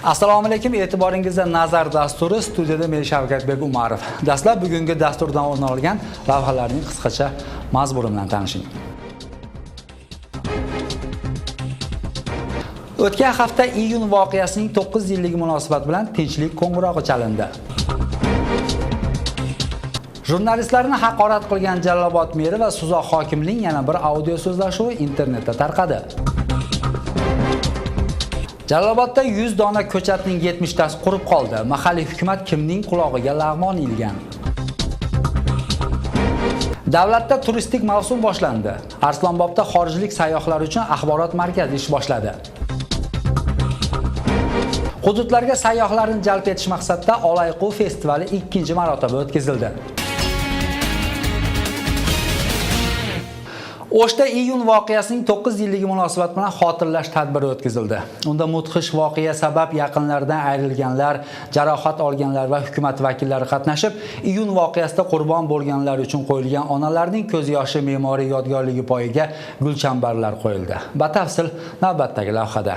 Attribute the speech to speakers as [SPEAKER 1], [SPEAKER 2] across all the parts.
[SPEAKER 1] Assalomu alaykum, e'tiboringizga nazar dasturi, studiyada men Shavkatbek Umarov. Dastlab bugungi dasturdan o'rin olgan lavhalarning qisqacha mazmuni bilan tanishing. O'tgan hafta iyun voqeasining 9 yilligi munosabat bilan tinchlik qo'ng'irog'i chalindi. Jurnalistlarni haqorat qilgan Jalolobod meri va Suzoq hokimining yana bir audio so'zlashuvi internetda tarqadi. Jalolobodda 100 dona ko'chatning 70 tasi qurib qoldi. Mahalliy hukumat kimning qulog'iga lag'mon ilgan? Davlatda turistik mavsum boshlandi. Arslonbobda xorijlik sayyohlar uchun axborot markazi ish boshladi. Hududlarga sayyohlarni jalb etish maqsadida Olayquv festivali 2-marotaba o'tkazildi. O'shda iyun voqeasining 9 yilligi munosabat bilan xotirlash tadbiri o'tkazildi. Unda mudhish voqea sabab yaqinlaridan ayrilganlar, jarohat olganlar va hukumat vakillari qatnashib, iyun voqeasida qurbon bo'lganlar uchun qo'yilgan onalarning ko'z yoshi me'moriy yodgorligi poyiga gulchambarlar qo'yildi. Batafsil navbatdagi lavhada.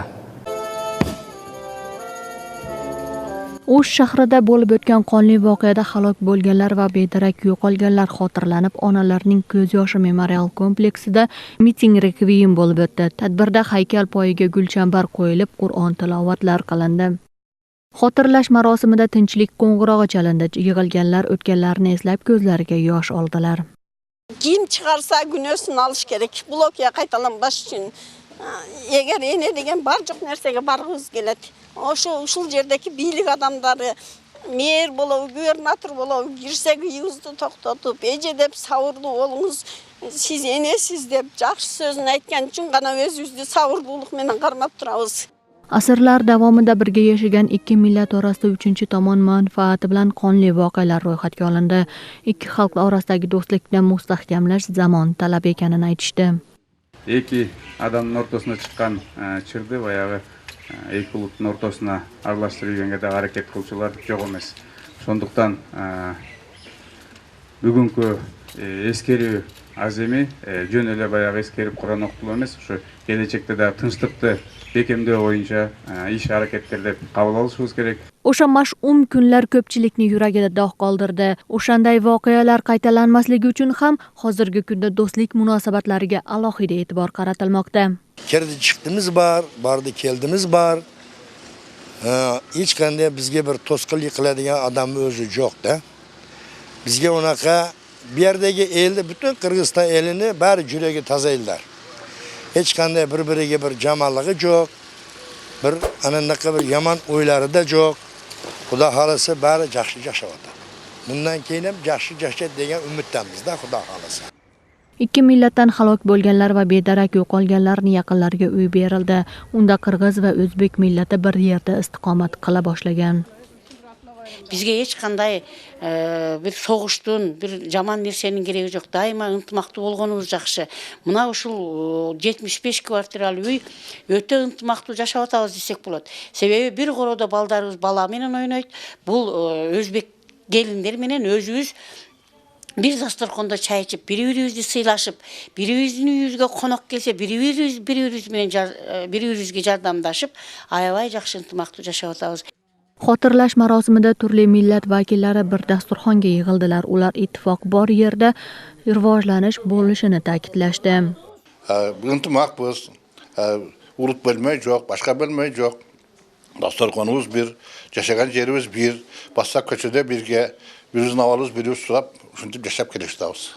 [SPEAKER 2] O'sh shahrida bo'lib o'tgan qonli voqeada halok bo'lganlar va bedarak yo'qolganlar xotirlanib, onalarning ko'z yoshi memorial kompleksida miting rekviyem bo'lib o'tdi. Tadbirda haykal poyiga gulchambar qo'yilib, Qur'on tilovatlar qilindi. Xotirlash marosimida tinchlik qo'ng'irog'i chalindi. Yig'ilganlar o'tganlarni eslab ko'zlariga yosh oldilar.
[SPEAKER 3] Kim chiqarsa gunohini olish kerak. Blokga qaytalanmas uchun. Eğer ene degan barcha narsaga barg'iz keladi. Uşul yerdeki birlik adamları, mer bolağı, gubernator bolağı, girsek yüzünü toxtatıp, ece dep savurdu olunuz, siz enesiz dep, жақсы sözünü aytgan üçün gana özünüzde savurduluk menen qarmap turabız.
[SPEAKER 2] Asrlar davomida birga yashagan ikki millat orasida uchinchi tomon manfaati bilan qonli voqealar ro'yxatga olindi. Ikki xalq orasidagi do'stlikni mustahkamlash zamon talab ekanini aytishdi.
[SPEAKER 4] Iki adamın ortasına çıkan çırdı bayağı екі ұлттың ортасына араластырылғанға да hareket кылчулар жоқ емес. Сондықтан бүгінгі ескерүү аз эми, жөн эле баягы ескерип курган октул эмес, ушу келечекте да тынчтыкты бекемдөө боюнча иш аракеттерди кабыл алышыбыз керек.
[SPEAKER 2] O'sha mash'um kunlar ko'pchilikni yuragida dog' qoldirdi. O'shanday voqealar qaytalanmasligi uchun ham hozirgi kunda do'stlik munosabatlariga alohida e'tibor qaratilmoqda.
[SPEAKER 5] Kirdi chiqdimiz bar, bardi keldimiz bar. Hech qanday bizga bir to'sqinlik qiladigan odam o'zi yo'q-da. Bizga unaqa bu yerdagi elni, butun Qirg'iziston elini bari yuragi tozaydilar. Hech qanday bir-biriga bir jamolligi yo'q. Bir anaqa bir yomon o'ylari da yo'q. Xudo xolasa bari yaxshi yashayapti. Bundan keyin ham yaxshi yashaydi degan umiddamizda, Xudo xolasa.
[SPEAKER 2] Ikki millatdan halok bo'lganlar va bedarak yo'qolganlarning yaqinlariga uy berildi. Unda qirg'iz va o'zbek millati bir yerda istiqomat qila boshlagan.
[SPEAKER 6] Bizge hech qanday bir soğuştun, bir jaman nersenin keregi жоқ. Daima ынтымақты болғанымыз жақсы. Мына ушул 75 квартиралы үй өтө ынтымақты жашап атабыз десек болот. Себеби бир короодо балдарыбыз бала менен ойнойт. Бул өзбек келиндер менен өзүбүз bir dasturxonda çay içip, biri-birimizni sıylashib, biri-birimizning uyimizga qo'noq kelsa, biri-birimizga yordamlashib, ayabay yaxshi ынтымақты yashab o'tamiz.
[SPEAKER 2] Xotirlash marosimida turli millat vakillari bir dasturxonga yig'ildilar. Ular ittifoq bor yerda rivojlanish bo'lishini ta'kidlashdi.
[SPEAKER 7] Ынтымақ biz, urut bölmey жоқ, başka bölmey жоқ. Dasturxonumuz bir, yaşagan yerimiz bir, bassak köçede birge, birimiz navalız, birimiz surab, şuntib yaşab kelishtabız.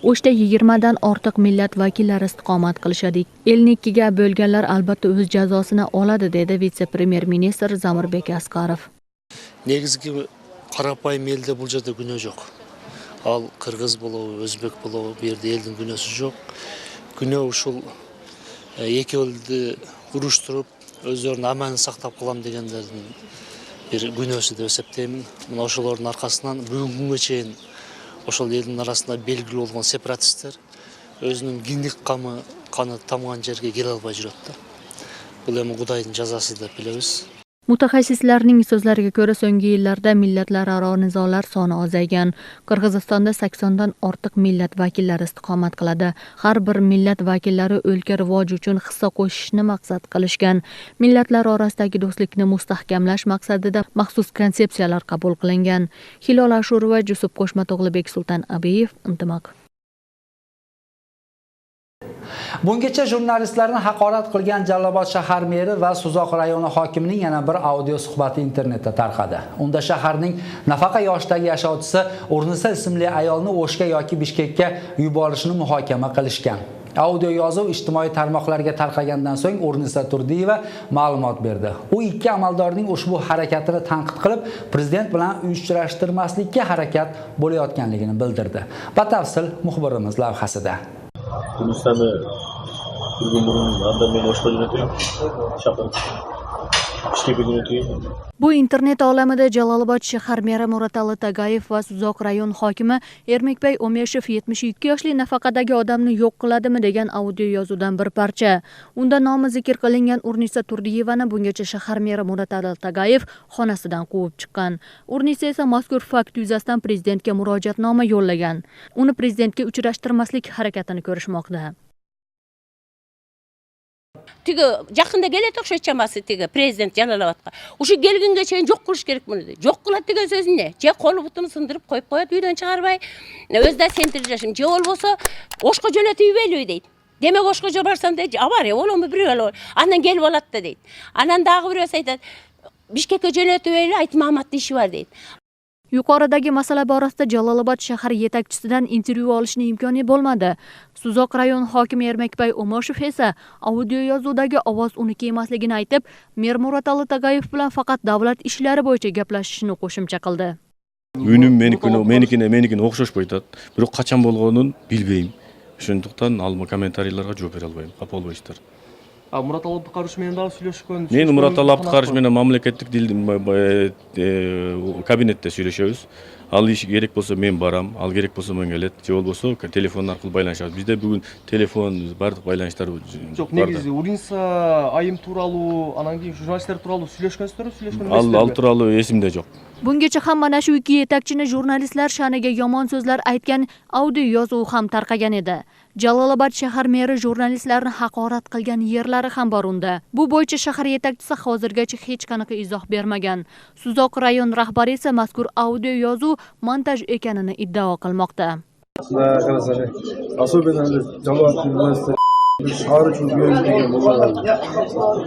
[SPEAKER 2] O'shda 20 dan ortiq millat vakillari istiqomat qilishadi. Elnikiga bo'lganlar albatta o'z jazosini oladi, dedi vitse-premyer ministr Zamirbek Asqarov.
[SPEAKER 8] Негізгі қарапайым елде бұл жерде күнөө жоқ. Ал қырғыз болобу, өзбек болобу, bu yerде елдің күнөөсү жоқ. Күнөө ушул эки элди уруштуруп, өздөрүнүн аманын сактап калам дегендердин bir күнөөсү деп эсептеймин. Мына ошолордун аркасынан бүгүнкү күнгө чейин ошол элдин арасында белгилүү болгон сепаратисттер өзүнүн киндик каны тамган жерге келе албай жүрөт да. Бул эми Кудайдын жазасы деп билебиз.
[SPEAKER 2] Mutaxassislarning so'zlariga ko'ra, so'nggi yillarda millatlararo nizolar soni ozaygan. Qirg'izistonda 80 dan ortiq millat vakillari istiqomat qiladi. Har bir millat vakillari o'lka rivoji uchun hissa qo'shishni maqsad qilishgan. Millatlar orasidagi do'stlikni mustahkamlash maqsadida maxsus konsepsiyalar qabul qilingan. Hilol Ashurova, Jusuf Qo'shmatog'li, Beksulton Abiyev, Intimaq.
[SPEAKER 1] Bungacha jurnalistlarni haqorat qilgan Jalolobod shahar meri va Suzoq rayoni hokimining yana bir audio suhbati internetda tarqadi. Unda shaharning nafaqa yoshdagi yashovchisi Urnisa ismli ayolni O'shga yoki Bishkekka yuborishni muhokama qilishgan. Audio yozuv ijtimoiy tarmoqlarga tarqagandan so'ng Urnisa Turdiyeva ma'lumot berdi. U ikki amaldorning ushbu harakatini tanqid qilib, prezident bilan uyushtirmaslikka harakat bo'layotganligini bildirdi. Batafsil muxbirimiz lavhasida.
[SPEAKER 9] Hindistonda turgan anda men boshqa jo'natayim. Shahar. Bishkekka jo'natayim.
[SPEAKER 2] Bu internet olamida Jalolobod shahar meri Muratali Tagayev va Suzoq rayon hokimi Ermekbay Omeshev 72 yoshli nafaqadagi odamni yo'q qiladimi degan audio yozuvdan bir parcha. Unda nomi zikr qilingan Urnisa Turdiyevani bungacha shahar meri Muratali Tagayev xonasidan quvib chiqqan. Urnisa esa mazkur fakt yuzasidan prezidentga murojaatnoma yo'llagan. Uni prezidentga uchrashtirmaslik harakatini ko'rishmoqda.
[SPEAKER 6] Tigi yaqinda keladi o'xshash chamasi tigi prezident Jalolobodga. O'sha kelgunga cheyin yo'q qilish kerak buni dedi. Yo'q qiladi degan so'z ne? Je qo'li butini sindirib qo'yib qo'yadi, uydan chiqarmay. O'zida sentirjashim. Je bo'lsa, O'shqa jo'natib yubayli deydi. Demak, O'shqa jo'barsam deydi, avariya bo'lmi bir yo'l. Andan kelib oladi deydi. Andan dag'i bir yo'l aytadi. Bishkekka jo'natib yubayli, aytma Ahmadning ishi bor deydi.
[SPEAKER 2] Yuqoridagi masala borasida Jalolobod shahar yetakchisidan intervyu olishning imkoni bo'lmadi. Suzoq rayon hokimi Ermekbay Omeshev esa audio yozuvdagi ovoz uniki emasligini aytib, mer Muratali Tagayev bilan faqat davlat ishlari bo'yicha gaplashishni qo'shimcha qildi.
[SPEAKER 9] Uyim menikine o'xshash qo'yadi. Biroq qachon bo'lganini bilmayman. Shundaqdan alma kommentariylarga javob bera olmayman. Xafa bo'lmaysizlar.
[SPEAKER 10] Muratali Abduqarish bilan da сөйлөшкөн.
[SPEAKER 9] Men Muratali Abduqarish bilan mamlakatlik kabinetте сөйлөшөбүз. Ал иш керек болсо мен барам, ал керек болсо мен келет. Же болбосо телефон аркылуу байланышабыз. Бизде бүгүн телефон, бардык байланыштар
[SPEAKER 10] Жок, негизи Уринса айым тууралуу, анан кийин журналисттер тууралуу сүйлөшкөнсүздөр,
[SPEAKER 9] Ал тууралуу эсимде жок.
[SPEAKER 2] Bungacha ham mana shu ikki yetakchini jurnalistlar sha'niga yomon so'zlar aytgan audio yozuv ham tarqagan edi. Jalolobod shahar meri jurnalistlarni haqorat qilgan yerlari ham bor unda. Bu bo'yicha shahar yetakchisi hozirgacha hech qanaqa izoh bermagan. Suzoq rayon rahbari esa mazkur audio yozuv montaj ekanini iddao qilmoqda.
[SPEAKER 11] Шаар үчүн берилген болгон.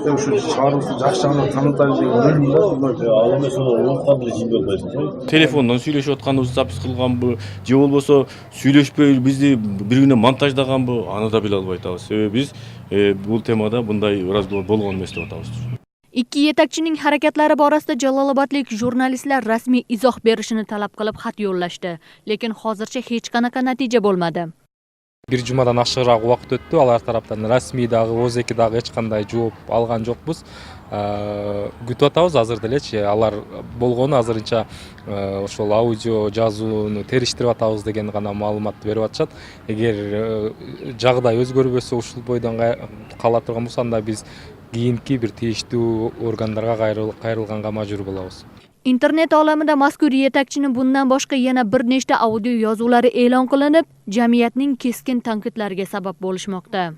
[SPEAKER 11] Ошо шаарыбызды жакшы жагынан таанытайлы деген ойум бар.
[SPEAKER 9] Ал эмес ууккан деле жин болбойт. Телефондон сүйлөшүп атканыбызды запись кылганбы, же болбосо сүйлөшпөй бизди бири күнү монтаждаганбы, аны да биле албай атабыз. Себеби биз бул темада мындай разговор болгон эмес деп атабыз.
[SPEAKER 2] Ikki yetakchining harakatlari borasida Jalolobodlik jurnalistlar rasmiy izoh berishini talab qilib xat yo'llashdi, lekin hozircha hech qanaqa natija bo'lmadi.
[SPEAKER 10] Bir жумадан ашыгыраак убакыт өттү. Алар тараптан расмий дагы, ОЗЕК дагы эч кандай жооп алган жокпуз. Күтүп атабыз азыр делечи. Алар болгону азырынча ошол аудио жазууну териштирип атабыз деген гана маалыматты берип атышат. Эгер жагдай өзгөрбөсө, ушул бойдон кала турган болсо, анда биз кийинки бир тийиштүү органдарга кайрылганга мажбур болобуз.
[SPEAKER 2] Internet olamida mazkur yetakchini bundan boshqa yana bir nechta audio yozuvlari e'lon qilinib, jamiyatning keskin tanqidlariga sabab bo'lishmoqda.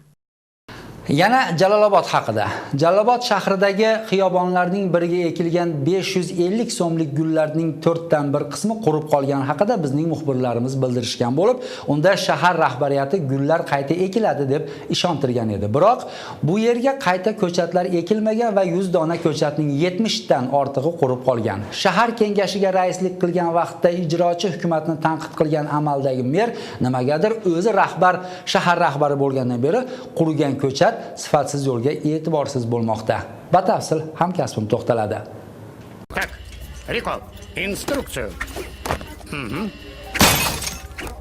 [SPEAKER 1] Yana Jalolobod haqida. Jalolobod shahridagi xiyobonlarning biriga ekilgan 550 so'mlik gullarning 4 dan 1 qismi qurib qolgani haqida bizning muxbirlarimiz bildirishgan bo'lib, unda shahar rahbariyati gullar qayta ekiladi deb ishontirgan edi. Biroq bu yerga qayta ko'chatlar ekilmagan va 100 dona ko'chatning 70 dan ortig'i qurib qolgan. Shahar kengashiga raislik qilgan vaqtda ijrochi hukumatni tanqid qilgan amaldagi mer nimagadir o'zi shahar rahbari bo'lgandan beri qurigan ko'chat sifatsiz yo'lga e'tiborsiz bo'lmoqda. Batafsil hamkasbim to'xtaladi.
[SPEAKER 12] Так, Рикол, инструкцию.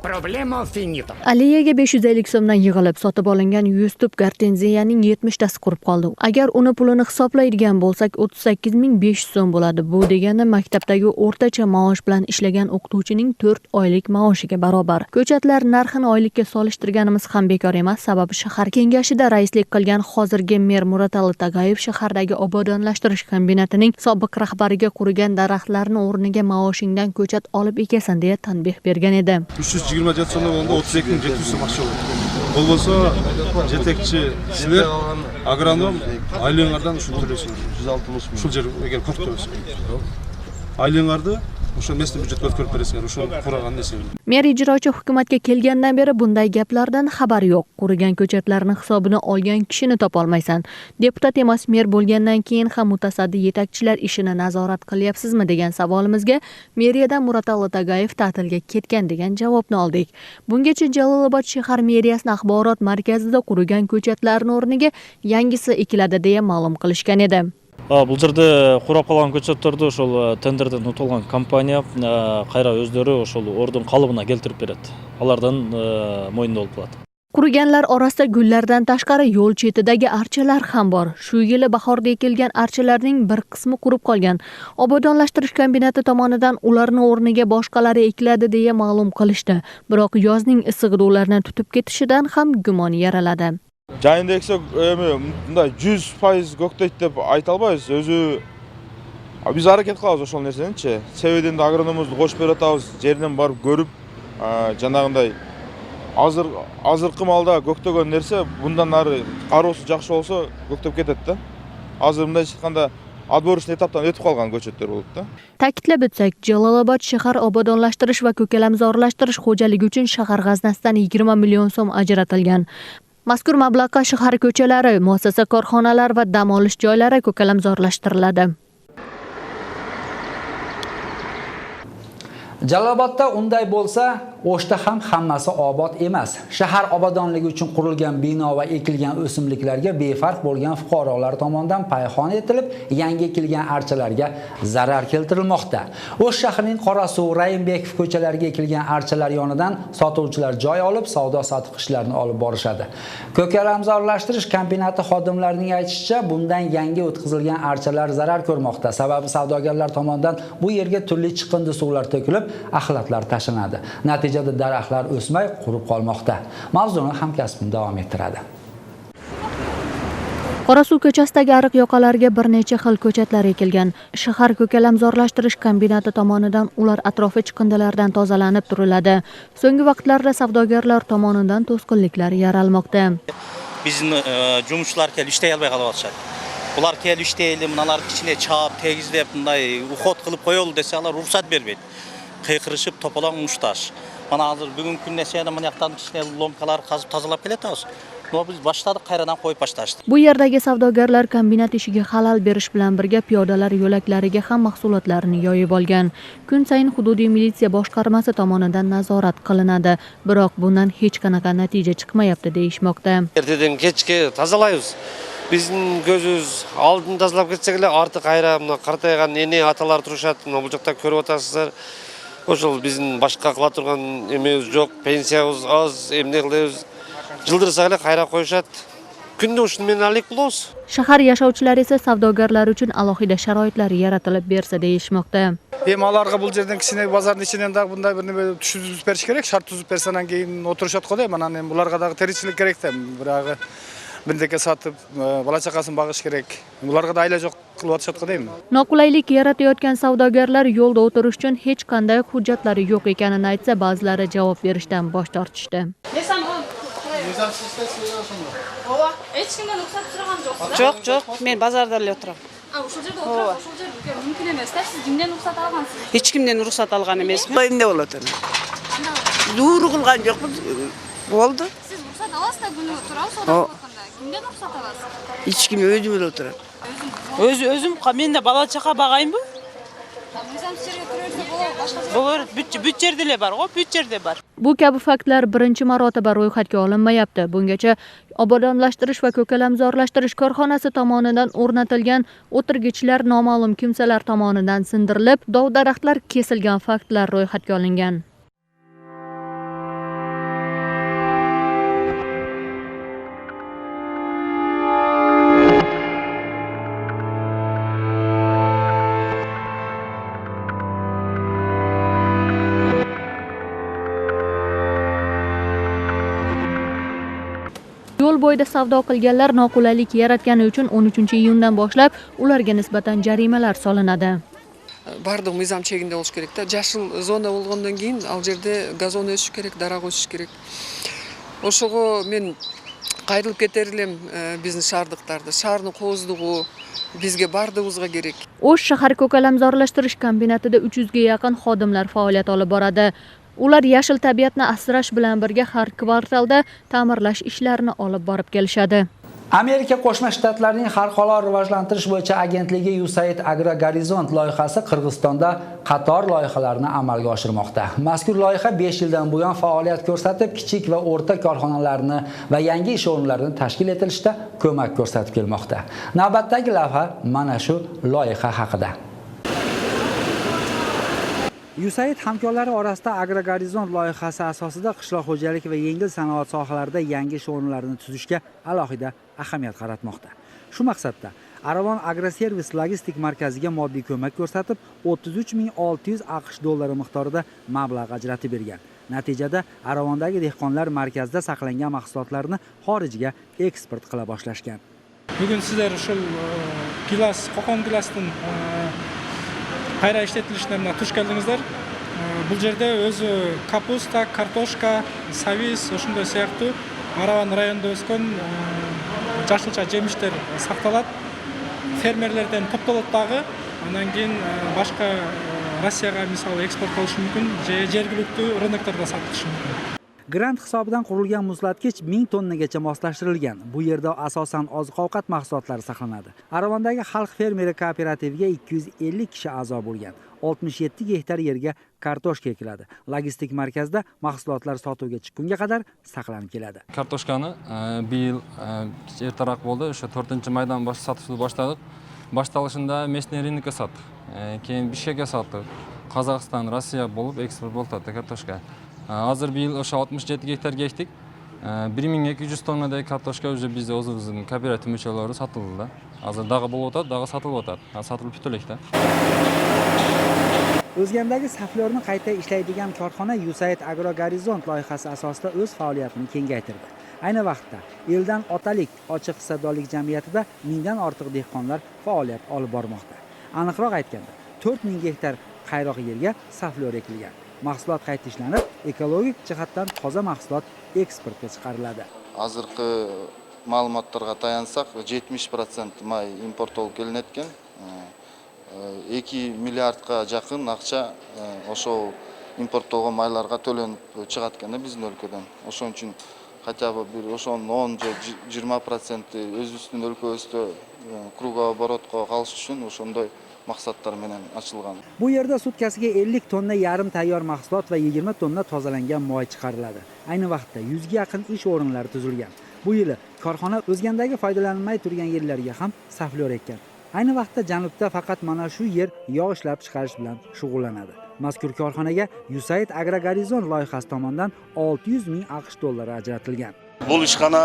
[SPEAKER 12] Problema finito.
[SPEAKER 2] Aliyaga 550 so'mdan yig'ilib sotib olingan 100 tup gortenziyaning 70 tasi qurib qoldi. Agar uni pulini hisoblaydigan bo'lsak 38500 so'm bo'ladi. Bu degani maktabdagi o'rtacha maosh bilan ishlagan o'qituvchining 4 oylik maoshiga barobar. Ko'chatlar narxini oylikka solishtirganimiz ham bekor emas, sababi shahar kengashida raislik qilgan hozirgi mer Muratali Tagayev shahardagi obodonlashtirish kombinatining sobiq rahbariga qurigan daraxtlarni o'rniga maoshingdan ko'chat olib ekasan deya tanbeh bergan edi.
[SPEAKER 11] 327 so'mda bo'lganda 32700 so'm ақша bo'ladi. Бұл болса жетекші сілер агроном айлыңардан ушул төлөсүң. 160 миң. Ушул жер эгер көп төлөсөң. Айлыңарды ошо местный бюджетке өткөрүп бересиңер. Ошо кураган несең.
[SPEAKER 2] Mer ijrochi hukumatga kelgandan beri bunday gaplardan xabar yo'q. Qurigan ko'chatlarni hisobini olgan kishini topolmaysan. Deputat emas mer bo'lgandan keyin ham mutasaddi yetakchilar ishini nazorat qilyapsizmi degan savolimizga meriyadan Muratali Tagayev ta'tilga ketgan degan javobni oldik. Bungacha Jalolobod shahar meriyasining axborot markazida qurigan ko'chatlarning o'rniga yangisi ekiladi deya ma'lum qilishgan edi.
[SPEAKER 13] Бұл жерде қурап қалған көчеттерді ошол тендерден ұтылған компания қайра өздері ошол ордун қалыбына келтирип берет. Алардан мойнунда болуп калат.
[SPEAKER 2] Quriganlar orasida gullardan tashqari yo'l chetidagi archalar ham bor. Shu yili bahorda ekilgan archalarning bir qismi qurib qolgan. Obodonlashtirish kombinati tomonidan ularning o'rniga boshqalari ekiladi deya ma'lum qilishdi. Biroq yozning issig'ida ularni tutib ketishidan ham gumon yaraladi.
[SPEAKER 14] Жайында ексек, мындай 100% көктөйт деп айта албайбыз. Өзү биз аракет кылабыз ошол нерсеничи. Себебинде агрономубузду кошуп берип атабыз, жеринен барып көрүп, жанагындай азыркы малда көктөгөн нерсе мындан ары кароосу жакшы болсо көктөп кетет да. Азыр мындайча айтканда отборочный этаптан өтүп калган көчөттөр болот да.
[SPEAKER 2] Ta'kidlab o'tsak, Jalolobod shahar obodonlashtirish va ko'kalamzorlashtirish xo'jaligi uchun shahar g'aznasidan 20 million so'm ajratilgan. Mazkur mablag'ga shahar ko'chalari, muassasa korxonalar va dam olish joylari ko'kalamzorlashtiriladi.
[SPEAKER 1] Jalolobodda unday bo'lsa, O'shda ham hammasi obod emas. Shahar obodonligi uchun qurilgan bino va ekilgan o'simliklarga befarq bo'lgan fuqarolar tomonidan payhon etilib, yangi ekilgan archalarga zarar keltirilmoqda. O'sh shahrining Qorasuv, Rayimbekov ko'chalariga ekilgan archalar yonidan sotuvchilar joy olib, savdo-sotiq ishlarini olib borishadi. Ko'kalamzorlashtirish kombinati xodimlarining aytishicha, bundan yangi o'tkazilgan archalar zarar ko'rmoqda. Sababi savdogarlar tomonidan bu yerga turli chiqindi suvlar to'kilib, axlatlar tashlanadi. Natijada daraxtlar o'smay qurib qolmoqda. Mavzuni hamkasbim davom ettiradi.
[SPEAKER 2] Qorasuv ko'chasidagi ariq yoqalariga bir necha xil ko'chatlar ekilgan. Shahar ko'kalamzorlashtirish kombinati tomonidan ular atrofi chiqindilardan tozalanib turiladi. So'nggi vaqtlarda savdogarlar tomonidan to'sqinliklar yaralmoqda.
[SPEAKER 15] Bizim жұмысшылар келіп іштей албай қалып атышат. Бұлар келіп іштейли, мыналар кичине чаап, тегиздеп, мындай уход кылып коелу десе, алар уруксат бербейт. Кыйкырышып, тополоң мушташ. Мына азыр бүгүнкү күндө сен мына жактан кичине ломкалар казып тазалап келетабыз. Но biz баштадык, кайрадан коюп башташты.
[SPEAKER 2] Bu yerdagi savdogarlar kombinat ishiga xalal berish bilan birga piyodalar yo'laklariga ham mahsulotlarini yoyib olgan. Kun sayin hududiy militsiya boshqarmasi tomonidan nazorat qilinadi, biroq bundan hech qanaqa natija chiqmayapti deyishmoqda.
[SPEAKER 16] Ertadan kechga tozalaymiz. Bizning ko'zimiz oldin tozalab ketsek, ortiq qayra mына qirtaygan ene atalar turishadi. Mana bu yoqda ko'rib o'tasizlar. Ошол биздин башка кыла турган эмебиз жок, пенсиябыз аз, эмне кылабыз? Жылдырсак эле кайра коюшат. Күндө ушуну менен алек болобуз.
[SPEAKER 2] Shahar yashovchilari esa savdogarlar uchun alohida sharoitlar yaratilib bersa deyishmoqda.
[SPEAKER 17] Аларга бул жерден кичине базардын ичинен дагы мындай бир неме түзүп бериш керек, шарт түзүп берсе анан кийин отурушат го дейм. Анан буларга дагы теричилик керек да. Бирагы бирдеке сатып, бала чакасын багыш керек. Буларга да айла жок кылып атышат го дейм.
[SPEAKER 2] Noqulaylik yaratayotgan savdogarlar yo'lda o'tirish uchun hech qanday hujjatlari yo'q ekanini aytsa, ba'zilari javob berishdan bosh tortishdi.
[SPEAKER 18] Жоқ, мен базарда эле отурам.
[SPEAKER 19] Ошол жерде отурасыз, ошол жерге мүмкүн эмес да. Сиз кимден уруксат алгансыз?
[SPEAKER 18] Эч кимден уруксат алган эмесмин.
[SPEAKER 20] Эмне болот эми? Зуур кылган жокпуз. Болду.
[SPEAKER 19] Сиз уруксат аласыз да күнү турабыз, одан атканда. Кимден уруксат аласыз?
[SPEAKER 20] Эч ким өзү эле отурат.
[SPEAKER 18] Өзүм, мен да бала чака багайынбы? Болор, бүт жерде эле бар го, бүт жерде бар.
[SPEAKER 2] Bu kabi faktlar birinchi marotaba ro'yxatga olinmayapti. Bungacha obodonlashtirish va ko'kalamzorlashtirish korxonasi tomonidan o'rnatilgan o'tirgichlar noma'lum kimsalar tomonidan sindirilib, dov-daraxtlar kesilgan faktlar ro'yxatga olingan. Yo'l bo'yida savdo qilganlar noqulaylik yaratgani uchun 13-iyundan boshlab ularga nisbatan jarimalar solinadi.
[SPEAKER 12] Бардық мыйзам чегинде болуш керек да. Жашыл зона болгондон кийин ал жерде газон өсүш керек, дарак өсүш керек. Ошого мен кайрылып кетер элем биздин шаардыктарды. Шаардын кооздугу bizga bardığımızga gerek.
[SPEAKER 2] O'sh shahar ko'kalamzorlashtirish kombinatida 300 ga yaqin xodimlar faoliyat olib boradi. Ular yashil tabiatni asrash bilan birga har kvartalda ta'mirlash ishlarini olib borib kelishadi.
[SPEAKER 1] Amerika Qo'shma Shtatlarining xalqaro rivojlantirish bo'yicha agentligi USAID Agrogorizont loyihasi Qirg'izistonda qator loyihalarni amalga oshirmoqda. Mazkur loyiha 5 yildan buyon faoliyat ko'rsatib, kichik va o'rta korxonalarni va yangi ish o'rinlarini tashkil etilishda ko'mak ko'rsatib kelmoqda. Navbatdagi lavha mana shu loyiha haqida. USAID hamkorlari orasida Agrogorizont loyihasi asosida qishloq xo'jalik va yengil sanoat sohalarida yangi ish o'rinlarini tuzishga alohida ahamiyat qaratmoqda. Shu maqsadda Aravon Agroservis logistik markaziga moddiy ko'mak ko'rsatib, 33.600 AQSh dollari miqdorida mablag' ajratib bergan. Natijada Aravondagi dehqonlar markazda saqlangan mahsulotlarni xorijga eksport qila boshlashgan.
[SPEAKER 21] Bugun sizlar shu gilas, qo'qon gilasdan qayra ishlatilishlarini tush keldingizlar. Bu yerda o'zi kapusta, kartoshka, savis, o'shunday siyoqti Aravan rayonida o'sgan jashilcha jemishlar saqtaladi. Fermerlardan to'ptaladi dag'i, undan keyin boshqa Rossiyaga misol eksport qilish mumkin, jergilikli rynoklarda sotilishi mumkin. Grant hisobidan qurilgan muzlatkich 1000 tonnagacha moslashtirilgan. Bu yerda asosan oziq-ovqat mahsulotlari saqlanadi. Aravondagi xalq fermeri kooperativiga 250 kishi a'zo bo'lgan. 67 gektar yerga kartoshka ekiladi. Logistik markazda mahsulotlar sotuvga chiqqunga qadar saqlanib keladi.
[SPEAKER 22] Kartoshkani bu yil ertaroq bo'ldi. O'sha 4-maydan sotishni boshladik. Boshlanishida местный рынокка sotdik. Keyin Bishkekka sotdik. Qozog'iston, Rossiya bo'lib eksport bo'ldi kartoshka. Hozir bu yil o'sha 67 gektarga ekdik. 1200 tonnadek kartoshka o'zi bizda o'zimizning kooperativ muchalari sotildi. Hozir dag'i bo'lib o'tadi, dag'i sotilib o'tadi. Sotilib bitillikda. O'zgandagi saflorni qayta ishlaydigan korxona USAID Agrogorizont loyihasi asosida o'z faoliyatini kengaytirdi. Ayni vaqtda Eldan Otalik ochiq hissadorlik jamiyatida 1000 dan ortiq dehqonlar faoliyat olib bormoqda. Aniqroq aytganda, 4000 gektar qayroq yerga saflor ekilgan. Mahsulot qayta ishlanib, ekologik jihatdan toza mahsulot eksportga chiqariladi.
[SPEAKER 23] Hozirgi ma'lumotlarga tayansak, 70% may import olib kelinayotgan. 2 milliardga yaqin aqcha o'sha import olgan maylarga to'lanib chiqayotganda bizning o'lkadan. O'shuning uchun хотя бы bir o'shaning 10-20% o'zbekiston o'lkasida kruga оборотga qolish uchun o'shanday maqsadlar bilan ochilgan.
[SPEAKER 1] Bu yerda sutkasiga 50 tonna yarim tayyor mahsulot va 20 tonna tozalangan moy chiqariladi. Ayni vaqtda 100 ga yaqin ish o'rinlari tuzilgan. Bu yili korxona o'zgandagi foydalanilmay turgan yerlarga ham saflor ekkan. Ayni vaqtda janubda faqat mana shu yer yog' ishlab chiqarish bilan shug'ullanadi. Mazkur korxonaga USAID Agrogorizont loyihasi tomonidan 600 ming AQSh dollari ajratilgan.
[SPEAKER 7] Bu ishxona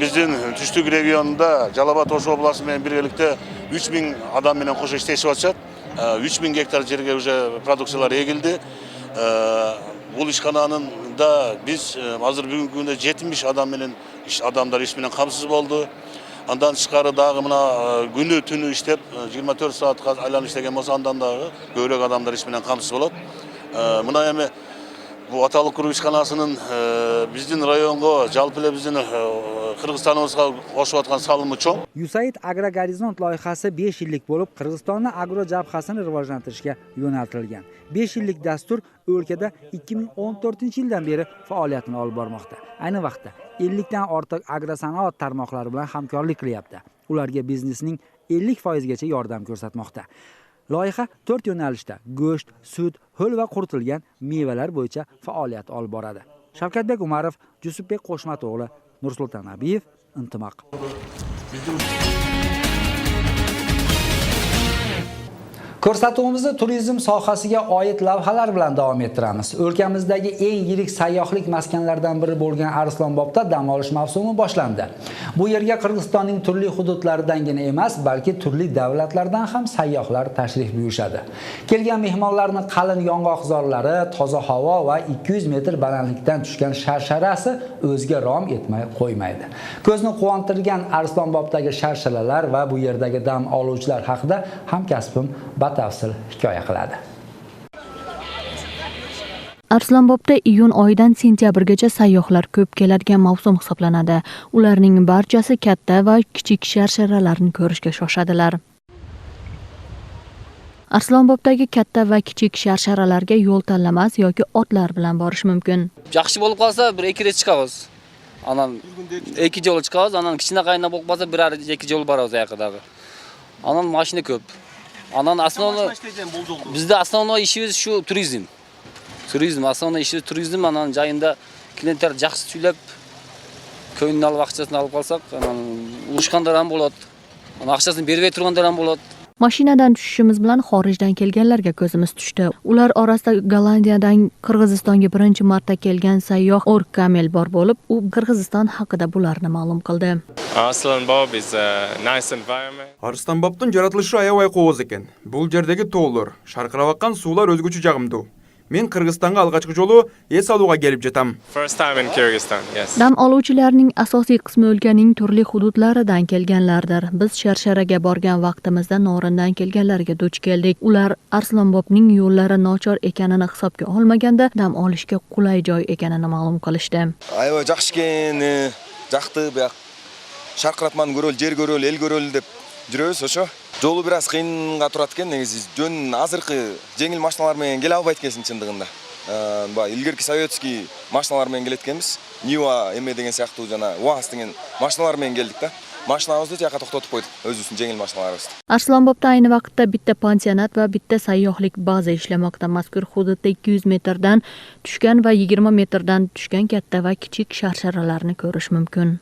[SPEAKER 7] bizning Tushlik regionida Jalobod Osh oblasti bilan birgalikda 3000 odam bilan qo'shib ishlashyapti. 3000 gektar yerga уже produksiyalar egildi. Bu ishxonaning da biz hozir bugungi kunda 70 odam bilan odamlar ish bilan qamsiz bo'ldi. Andan chiqari dag'i mana kuni tuni ishlab 24 soatga aylanib ishlagan bo'lsa, andan dag'i ko'ylak odamlar ish bilan qamsiz bo'ladi. Buna ham bu atalik quruq ishxonasining bizning rayonga, jalpile bizning Qirg'izistonimizga qo'shayotgan salimi cho'ng.
[SPEAKER 1] USAID Agrogorizont loyihasi 5 yillik bo'lib, Qirg'izistonning agro jabhasini rivojlantirishga yo'naltirilgan. 5 yillik dastur o'lkada 2014-yildan beri faoliyatini olib bormoqda. Ayni vaqtda 50 dan ortiq agrosanoat tarmoqlari bilan hamkorlik qilyapti. Ularga biznesning 50% gacha yordam ko'rsatmoqda. Loyiha 4 yo'nalishda go'sht, sut, ho'l va quritilgan mevalar bo'yicha faoliyat olib boradi. Shavkatbek Umarov, Jusupbek Qo'shmato'g'li, Nursulton Abiyev, Intimoq. Ko'rsatuvimizni turizm sohasiga oid lavhalar bilan davom ettiramiz. O'lkamizdagi eng yirik sayyohlik maskanlaridan biri bo'lgan Arslonbobda dam olish mavsumi boshlandi. Bu yerga Qirg'izistonning turli hududlaridangina emas, balki turli davlatlardan ham sayyohlar tashrif buyurishadi. Kelgan mehmonlarni qalin yong'oqzorlari, toza havo va 200 metr balandlikdan tushgan sharsharasi o'ziga rom etmay qo'ymaydi. Ko'zni quvontirgan Arslonbobdagi sharsharalar va bu yerdagi dam oluvchilar haqida hamkasbim batafsil hikoya qiladi.
[SPEAKER 2] Arslonbobda iyun oyidan sentyabrgacha sayyohlar ko'p keladigan mavsum hisoblanadi. Ularning barchasi katta va kichik sharsharalarni ko'rishga shoshadilar. Arslonbobdagi katta va kichik sharsharalarga yo'l tanlamas yoki otlar bilan borish mumkin.
[SPEAKER 3] Yaxshi bo'lib qolsa bir 2 reyt chiqamiz. Anan 2 yo'l chiqamiz, anan kichkinagina bo'lib qolsa bir 2 yo'l boramiz yaqindaga. Anan mashina ko'p. Anan основной bizda основной ishimiz shu turizm. Turizm, основной ishimiz turizm. Anan joyinda klientlar yaxshi suylab ko'ngilni olib vaqtchasini olib qolsak, anan urushganlar ham bo'ladi. Anan aqchasini berib turganlar ham bo'ladi.
[SPEAKER 2] Mashinadan tushishimiz bilan xorijdan kelganlarga ko'zimiz tushdi. Ular orasida Gollandiyadan Qirg'izistonga birinchi marta kelgan sayyoh Ork Kamel bor bo'lib, u Qirg'iziston haqida bularni ma'lum qildi.
[SPEAKER 4] Arslonbob is a nice environment.
[SPEAKER 5] Arslonbobning yaratilishi ayoy qo'g'oz ekan. Bu yerdagi to'g'lar, sharqirayotgan suvlar o'zgacha jag'imdi. Men Qirg'izistonga alg'achqi yo'li Esaluga kelib jetam.
[SPEAKER 4] First time in Kyrgyzstan, yes.
[SPEAKER 2] Dam oluvchilarning asosiy qismi o'lkaning turli hududlaridan kelganlardir. Biz sharsharaga borgan vaqtimizda Norindan kelganlarga duch keldik. Ular Arslonbobning yo'llari nochor ekanini hisobga olmaganda dam olishga qulay joy ekanini ma'lum qilishdi.
[SPEAKER 24] Ayo yaxshiken, jaqti bu yoq. Sharqratman ko'rol, jer ko'rol, el ko'rol deb жүрөбүз, ошо. Жолу бир аз кыйынга турат экен, негизи жөн азыркы жеңил машиналар менен келе албайт экенсиң чындыгында. Илгерки советский машиналар менен келет экенбиз. Нива эме деген сыяктуу жана УАЗ деген машиналар менен келдик да. Машинабызды жака токтотуп койдук, өзүбүздүн жеңил машиналарыбызды.
[SPEAKER 2] Arslonbobda ayni vaqtda bitta pansionat va bitta sayyohlik baza ishlamoqda. Mazkur hududda 200 metrdan tushgan va 20 metrdan tushgan katta va kichik sharsharalarni ko'rish mumkin.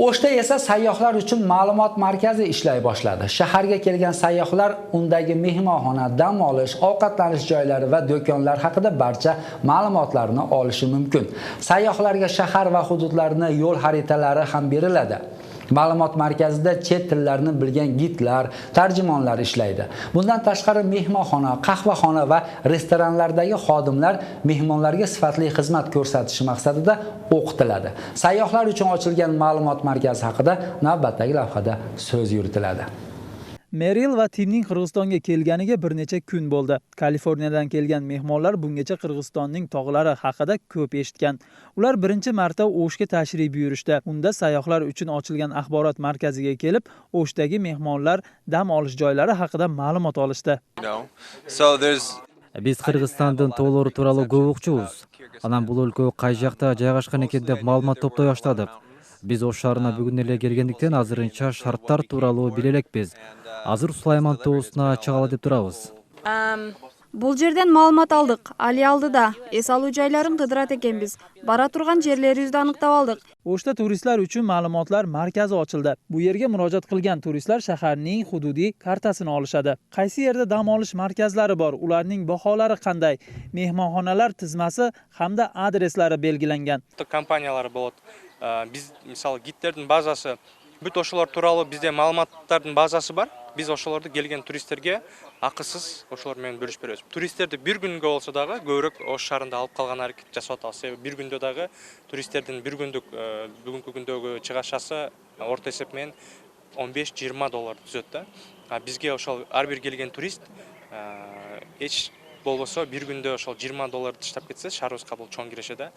[SPEAKER 1] O'shda esa sayyohlar uchun ma'lumot markazi ishlay boshladi. Shaharga kelgan sayyohlar undagi mehmonxona, dam olish, ovqatlanish joylari va do'konlar haqida barcha ma'lumotlarni olishi mumkin. Sayyohlarga shahar va hududlarning yo'l xaritalari ham beriladi. Ma'lumot markazida chet tillarni bilgan gidlar, tarjimonlar ishlaydi. Bundan tashqari mehmonxona, qahvaxona va restoranlardagi xodimlar mehmonlarga sifatli xizmat ko'rsatishi maqsadida o'qitiladi. Sayyohlar uchun ochilgan ma'lumot markazi haqida navbatdagi lavhada so'z yuritiladi.
[SPEAKER 25] Meril va Timning Qirg'izistonga kelganiga bir necha kun bo'ldi. Kaliforniyadan kelgan mehmonlar bungacha Qirg'izistonning tog'lari haqida ko'p eshitgan. Ular birinchi marta O'shga tashrif buyurishdi. Unda sayyohlar uchun ochilgan axborot markaziga kelib, O'shdagi mehmonlar dam olish joylari haqida ma'lumot olishdi.
[SPEAKER 26] Biz Qirg'izistondan to'g'ri turali ko'p o'qchimiz. Анан бул өлкө кай жакта жайгашкан экен деп маалымат топтой баштадык. Биз Ош шаарына бүгүн эле келгендиктен азырынча шарттар тууралуу биле элекпиз. Азыр Сулайман тоосуна чыгалы деп турабыз.
[SPEAKER 27] Бул жерден маалымат алдык. Али алдыда эс алуу жайларын кыдырат экенбиз. Бара турган жерлерибизди аныктап алдык.
[SPEAKER 25] O'shda turistlar uchun ma'lumotlar markazi ochildi. Bu yerga murojaat qilgan turistlar shaharning hududiy kartasini olishadi. Qaysi yerda dam olish markazlari bor, ularning baholari qanday, mehmonxonalar tizmasi hamda adreslari belgilangan.
[SPEAKER 10] Компаниялар болот. Биз мисалы гидтердин базасы, бүт ошолор тууралуу бизде маалыматтардын базасы бар. Биз ошолорду келген туристтерге акысыз ошолор менен бөлүшүп беребиз. Туристтерди бир күнгө болсо дагы көбүрөөк Ош шаарында алып калган аракет жасап атабыз. Себеби бир күндө дагы туристтердин бир күндүк бүгүнкү күндөгү чыгашасы орто эсеп менен $15-20 түзөт да. Бизге ошол ар бир келген турист эч болбосо бир күндө ошол $20 таштап кетсе, шаарыбызга бул чоң киреше да.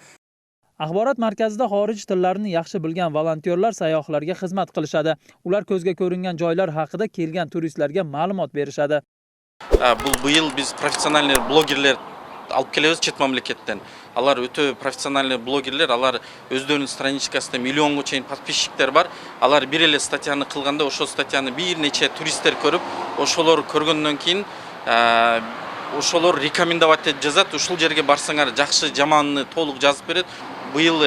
[SPEAKER 25] Axborot markazida xorij tillarini yaxshi bilgan volontyorlar sayyohlarga xizmat qilishadi. Ular ko'zga ko'ringan joylar haqida kelgan turistlarga ma'lumot berishadi.
[SPEAKER 28] Bu yil biz professional bloggerlar alып келебиз чет мамлекеттен. Алар өтө профессиональный блогерлер, алар өздөрүнүн страничкасында миллионго чейин подписчиктер бар. Алар бир эле статьяны кылганда ошол статьяны бир нече туристтер көрүп, ошолор көргөндөн кийин ошолор рекомендовать этип жазат. Ушул жерге барсаңар жакшы жаманны толук жазып берет. Быйыл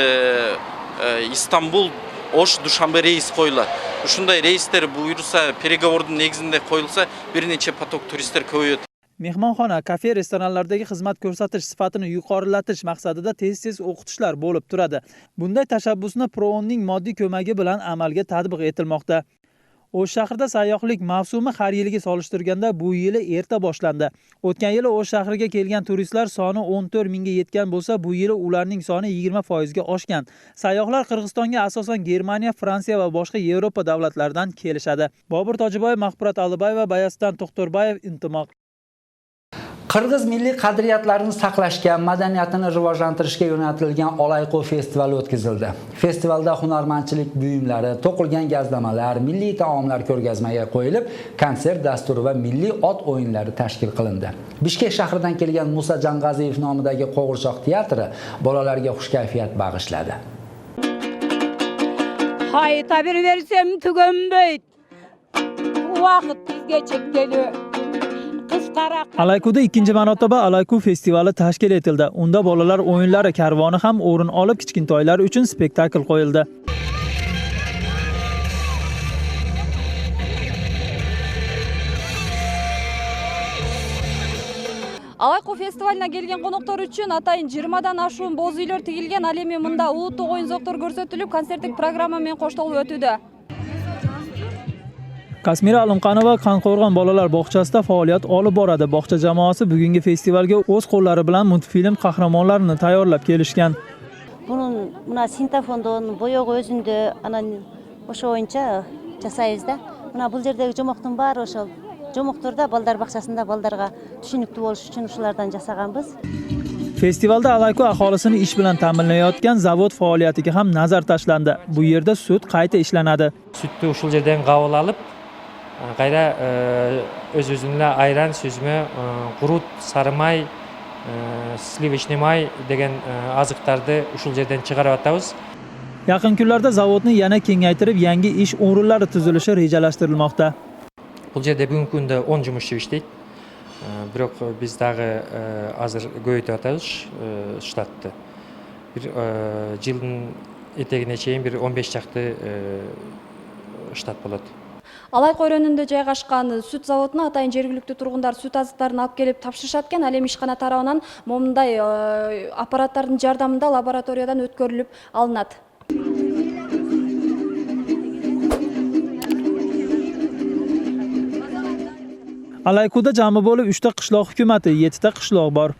[SPEAKER 28] Истанбул Oş Dushanbe reis koyular. Ушундай рейстер буйрса, переговордун негизинде коюлса, бир нече поток туристтер көбөйөт.
[SPEAKER 25] Mehmonxona, kafe, restoranlardagi xizmat ko'rsatish sifatini yuqorilatish maqsadida tez-tez o'qitishlar bo'lib turadi. Bunday tashabbusni Proonning moddiy ko'magi bilan amalga tatbiq etilmoqda. O'sh shahrida sayyohlik mavsumi har yilga solishtirganda bu yili erta boshlandi. O'tgan yili O'sh shahriga kelgan turistlar soni 14 mingga yetgan bo'lsa, bu yili ularning soni 20% ga oshgan. Sayyohlar Qirg'izistonga asosan Germaniya, Fransiya va boshqa Yevropa davlatlaridan kelishadi. Bobur Tojiboyev, Mahburat Alibayeva, Bayastan To'xtorbayev, Intimoq.
[SPEAKER 1] Qirg'iz milliy qadriyatlarini saqlashga, madaniyatini rivojlantirishga yo'naltirilgan Olayqo festivali o'tkazildi. Festivalda hunarmandchilik buyumlari, to'qilgan gazlamalar, milliy taomlar ko'rgazmaga qo'yilib, konsert dasturi va milliy ot o'yinlari tashkil qilindi. Bishkek shahridan kelgan Musa Jang'aziyev nomidagi Qo'g'irchoq teatri bolalarga xushkayfiyat bag'ishladi.
[SPEAKER 6] Hay, tabir versem tügenbeyt. Vaqt bizga chekkeli.
[SPEAKER 25] Alaykuda ikkinchi marotaba Alayku festivali tashkil etildi. Unda bolalar o'yinlari karvoni ham o'rin olib, kichkintoylar uchun spektakl qo'yildi.
[SPEAKER 27] Alayku festivaline kelген qo'noqlar uchun atayin 20 dan ашуун боз үйлөр тигилген. Ал эми мында улуттук оюн-зоктор көрсөтүлүп, концерттик программа менен коштолуп өтүүдө. Kasmira Alimqanova Qanqo'rg'on bolalar bog'chasida faoliyat olib boradi. Bog'cha jamoasi bugungi festivalga o'z qo'llari bilan multfilm qahramonlarini tayyorlab kelishgan.
[SPEAKER 8] Bunun mına sintafondon boyoq özündө анан ошо боюнча жасайбыз-да. Мына бул жердеги жомоктун баары ошол жомокторда балдар бакчасында балдарга түшүнүктүү болуш үчүн ушулардан жасаганбыз.
[SPEAKER 25] Festivalda Alayku aholisini ish bilan ta'minlayotgan zavod faoliyatiga ham nazar tashlandi. Bu yerda sut qayta ishlanadi.
[SPEAKER 10] Sütni ушул жерден кабыл алып, кайра өз-өзүнө айран, сүзмө, курут, сары май, сливочный май деген азыктарды ушул жерден чыгарып атабыз.
[SPEAKER 25] Yaqin kunlarda zavodni yana kengaytirib, yangi ish o'rinlari tuzilishi rejalashtirilmoqda.
[SPEAKER 10] Бул жерде бүгүнкү күндө 10 жумушчу иштейт. Бирок биз дагы азыр көбөйтүп атабыз штатты. Бир жылдын этегине чейин бир 15 чакты штат болот.
[SPEAKER 27] Алайку районунда жайгашкан сүт заводуна атайын жергиликтүү тургундар сүт азыктарын алып келип тапшырышат экен. Ал эми ишкана тарабынан момундай аппараттардын жардамында лабораториядан өткөрүлүп алынат.
[SPEAKER 25] Alaykuda jami bo'lib 3 ta qishloq hukumati, 7 ta qishloq bor.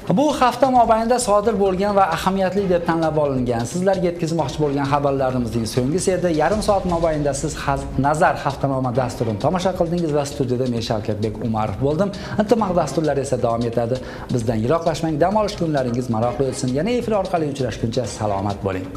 [SPEAKER 1] Bu hafta mobaynida sodir bo'lgan va ahamiyatli deb tanlab olingan, sizlarga yetkazmoqchi bo'lgan xabarlarimizning so'nggisi edi. Yarim soat mobaynida siz Nazar haftanoma dasturini tomosha qildingiz va studiyada men Shavkatbek Umarov bo'ldim. Intimoq dasturlari esa davom etadi. Bizdan yiroqlashmang, dam olish kunlaringiz maroqli o'tsin. Yana efir orqali uchrashguncha salomat bo'ling.